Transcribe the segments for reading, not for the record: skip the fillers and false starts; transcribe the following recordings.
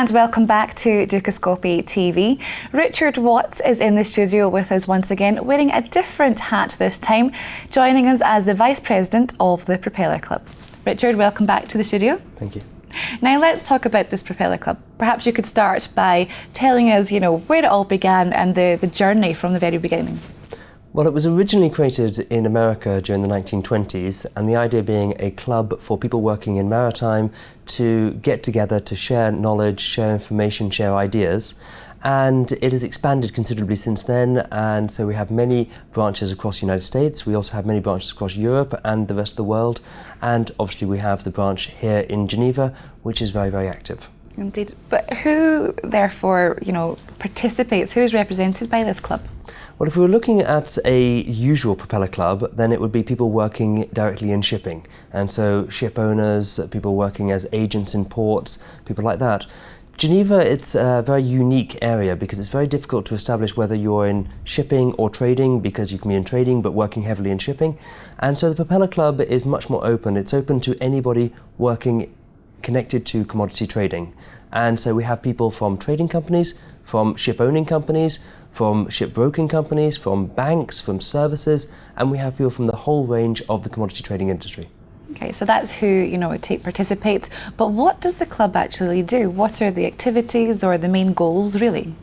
And welcome back to Dukascopy TV. Richard Watts is in the studio with us once again, wearing a different hat this time, joining us as the Vice President of the Propeller Club. Richard, welcome back to the studio. Thank you. Now let's talk about this Propeller Club. Perhaps you could start by telling us, where it all began and the journey from the very beginning. Well, it was originally created in America during the 1920s, and the idea being a club for people working in maritime to get together to share knowledge, share information, share ideas. And it has expanded considerably since then, and so we have many branches across the United States. We also have many branches across Europe and the rest of the world, and obviously we have the branch here in Geneva, which is very, very active. Indeed. But who, therefore, participates? Who is represented by this club? Well, if we were looking at a usual Propeller Club, then it would be people working directly in shipping. And so ship owners, people working as agents in ports, people like that. Geneva, it's a very unique area because it's very difficult to establish whether you're in shipping or trading, because you can be in trading but working heavily in shipping. And so the Propeller Club is much more open. It's open to anybody working connected to commodity trading. And so we have people from trading companies, from ship owning companies, from ship broking companies, from banks, from services, and we have people from the whole range of the commodity trading industry. Okay, so that's who participates. But what does the club actually do? What are the activities or the main goals, really?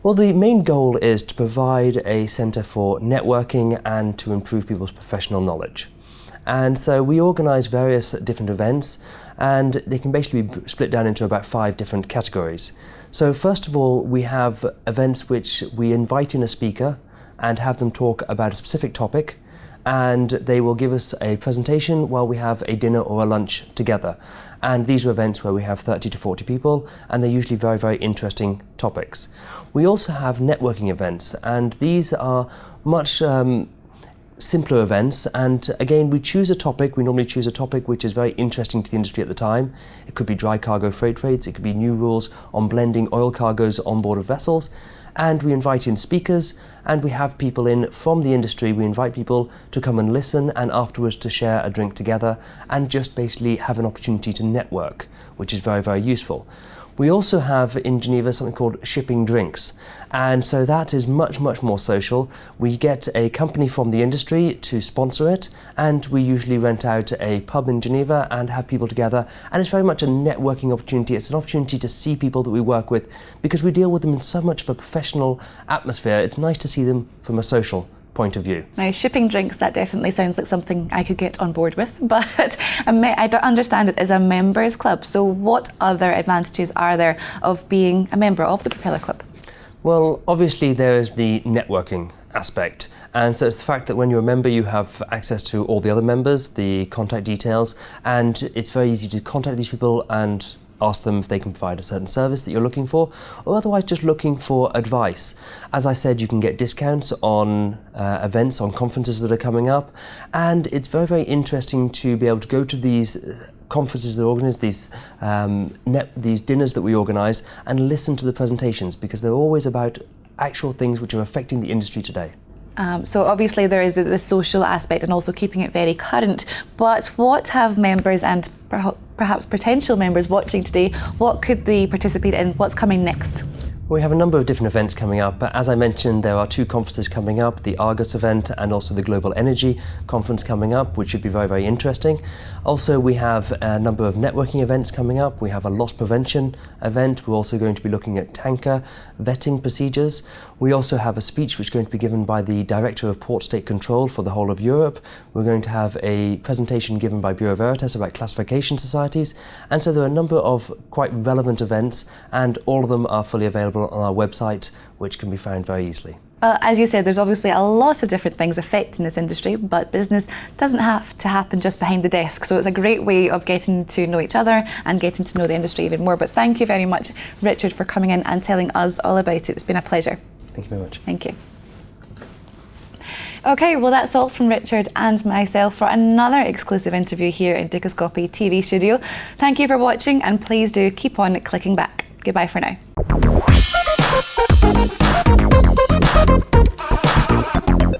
Well, the main goal is to provide a centre for networking and to improve people's professional knowledge. And so we organise various different events, and they can basically be split down into about 5 different categories. So first of all, we have events which we invite in a speaker and have them talk about a specific topic, and they will give us a presentation while we have a dinner or a lunch together. And these are events where we have 30 to 40 people, and they're usually very, very interesting topics. We also have networking events, and these are much simpler events, and again we choose a topic. We normally choose a topic which is very interesting to the industry at the time. It could be dry cargo freight rates, it could be new rules on blending oil cargoes on board of vessels, and we invite in speakers, and we have people in from the industry. We invite people to come and listen, and afterwards to share a drink together and just basically have an opportunity to network, which is very, very useful. We also have in Geneva something called shipping drinks, and so that is much, much more social. We get a company from the industry to sponsor it, and we usually rent out a pub in Geneva and have people together, and it's very much a networking opportunity. It's an opportunity to see people that we work with, because we deal with them in so much of a professional atmosphere. It's nice to see them from a social point of view. Now, shipping drinks, that definitely sounds like something I could get on board with, but I don't understand it as a members club. So what other advantages are there of being a member of the Propeller Club? Well, obviously there is the networking aspect, and so it's the fact that when you're a member you have access to all the other members, the contact details, and it's very easy to contact these people and ask them if they can provide a certain service that you're looking for, or otherwise just looking for advice. As I said, you can get discounts on events, on conferences that are coming up, and it's very, very interesting to be able to go to these conferences that organise, these dinners that we organise, and listen to the presentations, because they're always about actual things which are affecting the industry today. So obviously there is the social aspect and also keeping it very current, but what have members and perhaps potential members watching today, what could they participate in? What's coming next? We have a number of different events coming up, but as I mentioned, there are 2 conferences coming up, the Argus event and also the Global Energy Conference coming up, which should be very, very interesting. Also, we have a number of networking events coming up. We have a loss prevention event. We're also going to be looking at tanker vetting procedures. We also have a speech which is going to be given by the Director of Port State Control for the whole of Europe. We're going to have a presentation given by Bureau Veritas about classification societies. And so there are a number of quite relevant events, and all of them are fully available on our website, which can be found very easily. Well, as you said, there's obviously a lot of different things affecting this industry, but business doesn't have to happen just behind the desk. So it's a great way of getting to know each other and getting to know the industry even more. But thank you very much, Richard, for coming in and telling us all about it. It's been a pleasure. Thank you very much. Thank you. Okay, well that's all from Richard and myself for another exclusive interview here in Dukascopy TV studio. Thank you for watching, and please do keep on clicking back. Goodbye for now.